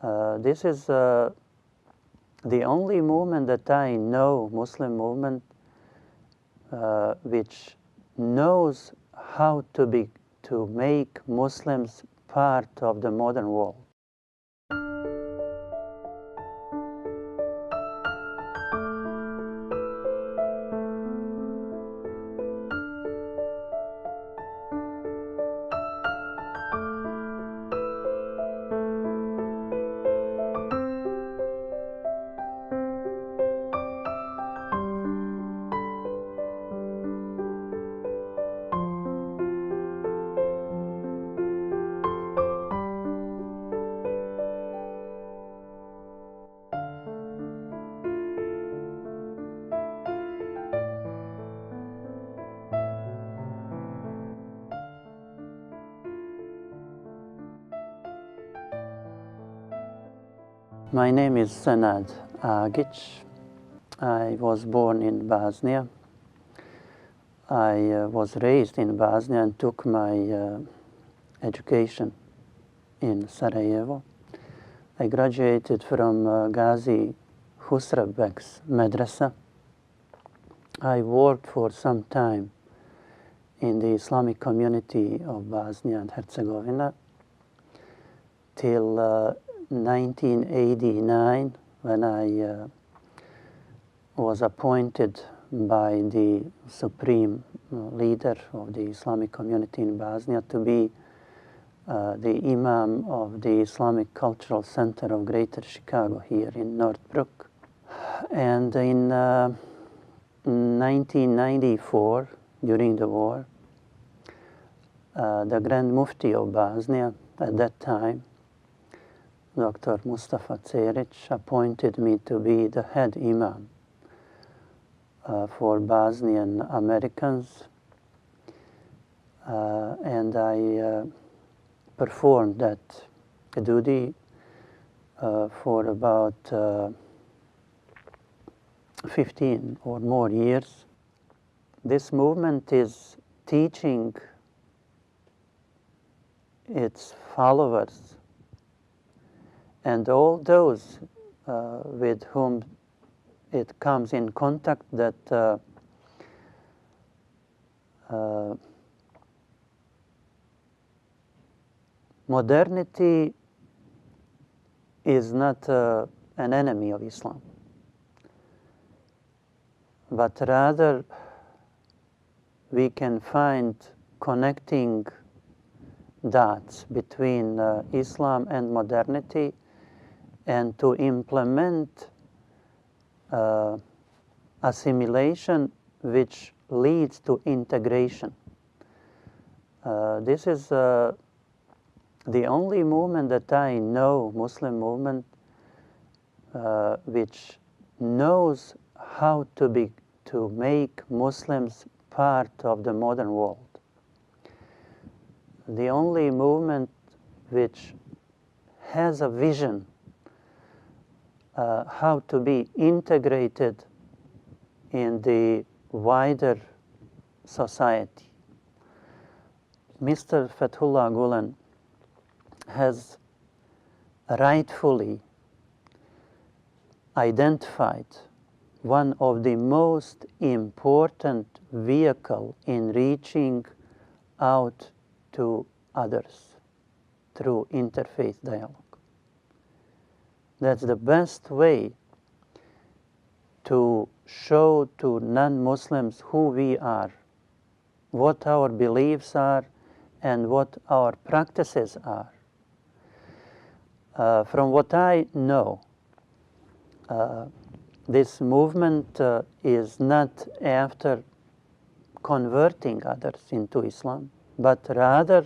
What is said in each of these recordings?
This is the only movement that I know, Muslim movement, which knows how to make Muslims part of the modern world. My name is Senad Agic. I was born in Bosnia. I was raised in Bosnia and took my education in Sarajevo. I graduated from Gazi-Husrev Beg Medresa. I worked for some time in the Islamic community of Bosnia and Herzegovina till 1989, when I was appointed by the supreme leader of the Islamic community in Bosnia to be the imam of the Islamic Cultural Center of Greater Chicago here in Northbrook. And in 1994, during the war, the Grand Mufti of Bosnia at that time, Dr. Mustafa Ceric, appointed me to be the head imam for Bosnian Americans, and I performed that duty for about 15 or more years. This movement is teaching its followers and all those with whom it comes in contact that modernity is not an enemy of Islam, but rather we can find connecting dots between Islam and modernity, and to implement assimilation which leads to integration. This is the only movement that I know, Muslim movement, which knows how to make Muslims part of the modern world. The only movement which has a vision how to be integrated in the wider society. Mr. Fethullah Gulen has rightfully identified one of the most important vehicles in reaching out to others through interfaith dialogue. That's the best way to show to non-Muslims who we are, what our beliefs are, and what our practices are. From what I know, this movement is not after converting others into Islam, but rather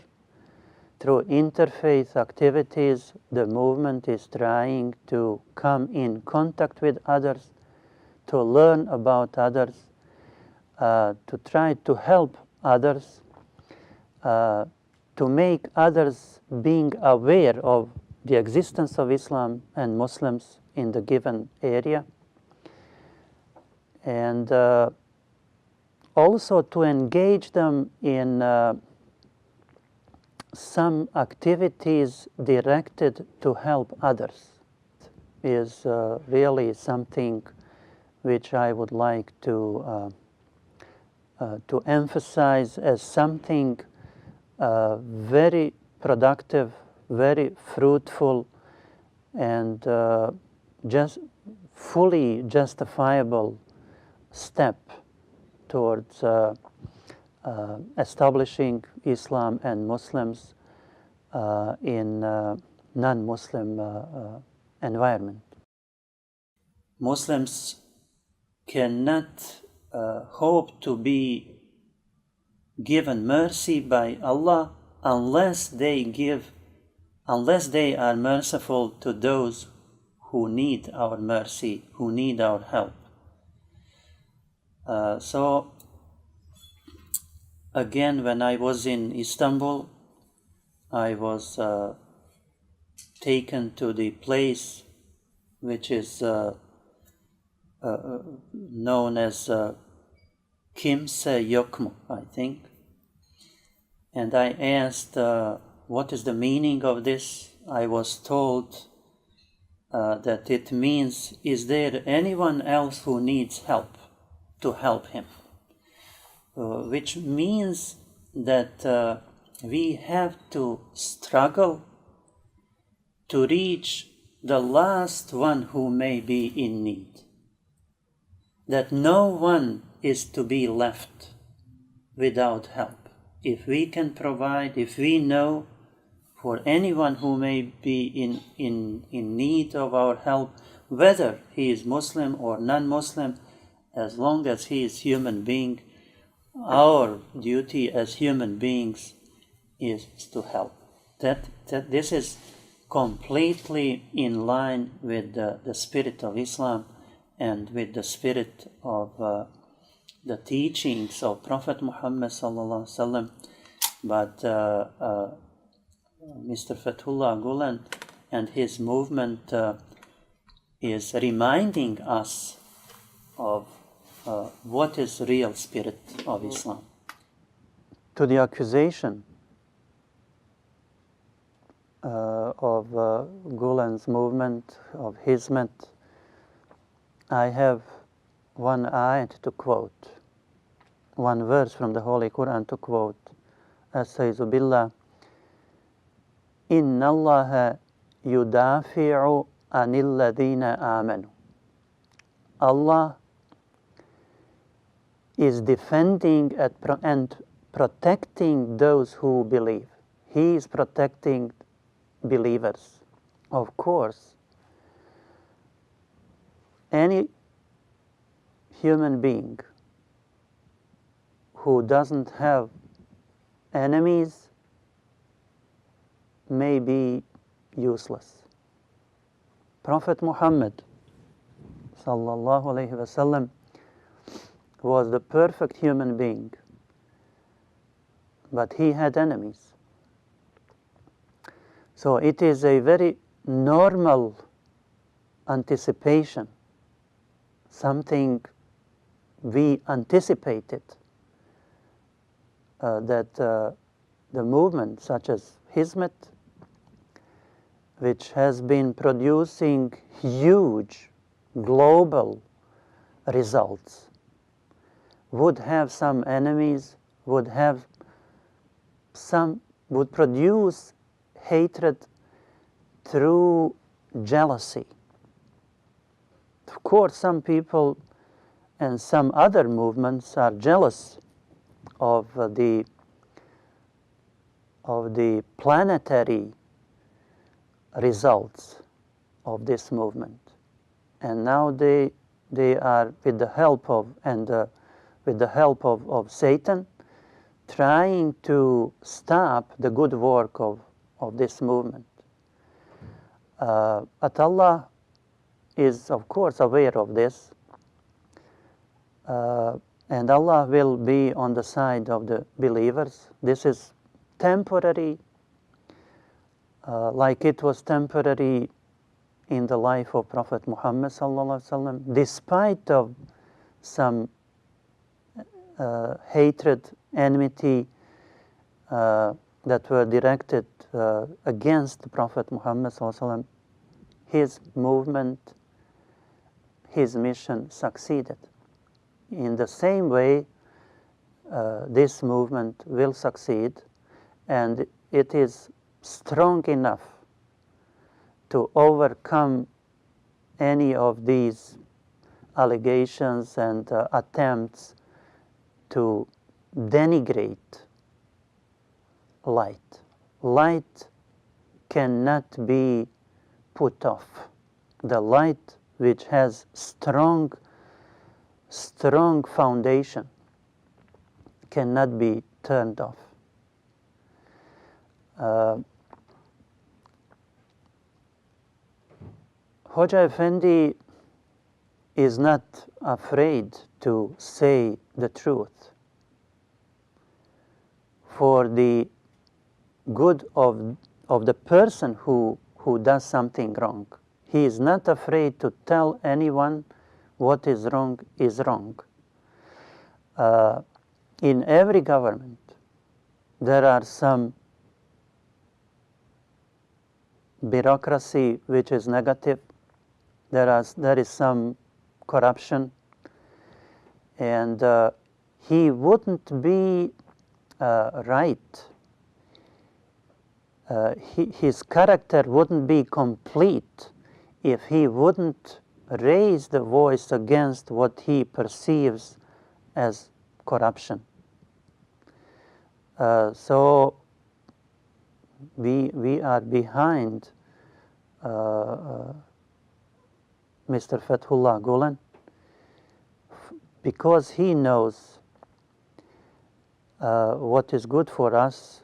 through interfaith activities, the movement is trying to come in contact with others, to learn about others, to try to help others, to make others being aware of the existence of Islam and Muslims in the given area, and also to engage them in some activities directed to help others is really something which I would like to emphasize as something very productive, very fruitful, and just fully justifiable step towards establishing Islam and Muslims in non-Muslim environment. Muslims cannot hope to be given mercy by Allah unless they are merciful to those who need our mercy, who need our help. So again, when I was in Istanbul, I was taken to the place which is known as 𝐀𝐭𝐥𝐚𝐬, I think. And I asked, what is the meaning of this? I was told that it means, is there anyone else who needs help to help him? Which means that we have to struggle to reach the last one who may be in need. That no one is to be left without help. If we can provide, if we know for anyone who may be in need of our help, whether he is Muslim or non-Muslim, as long as he is human being, our duty as human beings is to help. That this is completely in line with the spirit of Islam and with the spirit of the teachings of Prophet Muhammad sallallahu alaihi wasallam. But Mr. Fethullah Gulen and his movement is reminding us of what is the real spirit of Islam. To the accusation of Gulen's movement, of Hizmet, I have one ayat to quote, one verse from the Holy Quran to quote. Astaizu billah, Inna Allaha yudafi'u anil ladhina amanu. Allah is defending and protecting those who believe. He is protecting believers. Of course, any human being who doesn't have enemies may be useless. Prophet Muhammad sallallahu alaihi wasallam was the perfect human being, but he had enemies. So it is a very normal anticipation, something we anticipated, that the movement such as Hizmet, which has been producing huge global results, would have some enemies, would produce hatred through jealousy. Of course, some people and some other movements are jealous of the planetary results of this movement, and now they are, with the help of Satan, trying to stop the good work of this movement. But Allah is, of course, aware of this, and Allah will be on the side of the believers. This is temporary, like it was temporary in the life of Prophet Muhammad sallallahu alaihi wasallam, despite of some hatred, enmity, that were directed against the Prophet Muhammad ﷺ, his movement, his mission succeeded. In the same way, this movement will succeed, and it is strong enough to overcome any of these allegations and attempts to denigrate light. Light cannot be put off. The light which has strong foundation cannot be turned off. Hoxha Effendi is not afraid to say the truth for the good of the person who does something wrong. He is not afraid to tell anyone what is wrong is wrong. In every government, there are some bureaucracy which is negative. There is some corruption, and he wouldn't be right. His character wouldn't be complete if he wouldn't raise the voice against what he perceives as corruption. So we are behind Mr. Fethullah Gulen because he knows what is good for us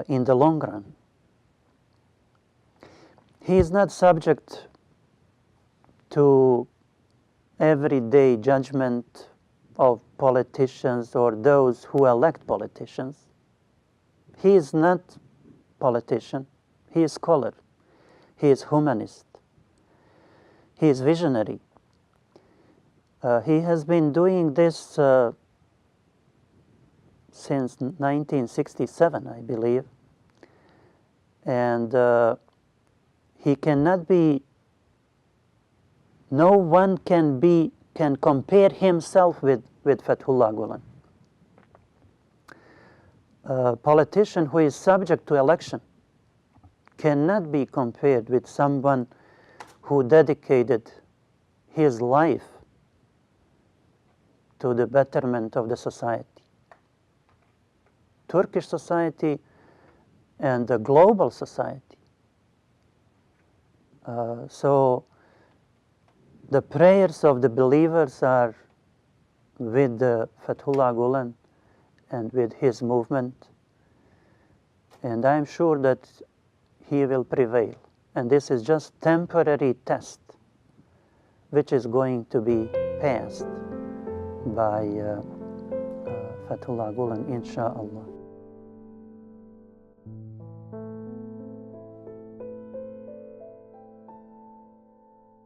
in the long run. He is not subject to everyday judgment of politicians or those who elect politicians. He is not politician. He is scholar. He is humanist. He is visionary. He has been doing this since 1967, I believe. And he cannot be, no one can compare himself with Fethullah Gulen. A politician who is subject to election cannot be compared with someone who dedicated his life to the betterment of the society. Turkish society and the global society. So the prayers of the believers are with Fethullah Gulen and with his movement, and I'm sure that he will prevail. And this is just temporary test which is going to be passed by Fethullah Gulen, insha'Allah.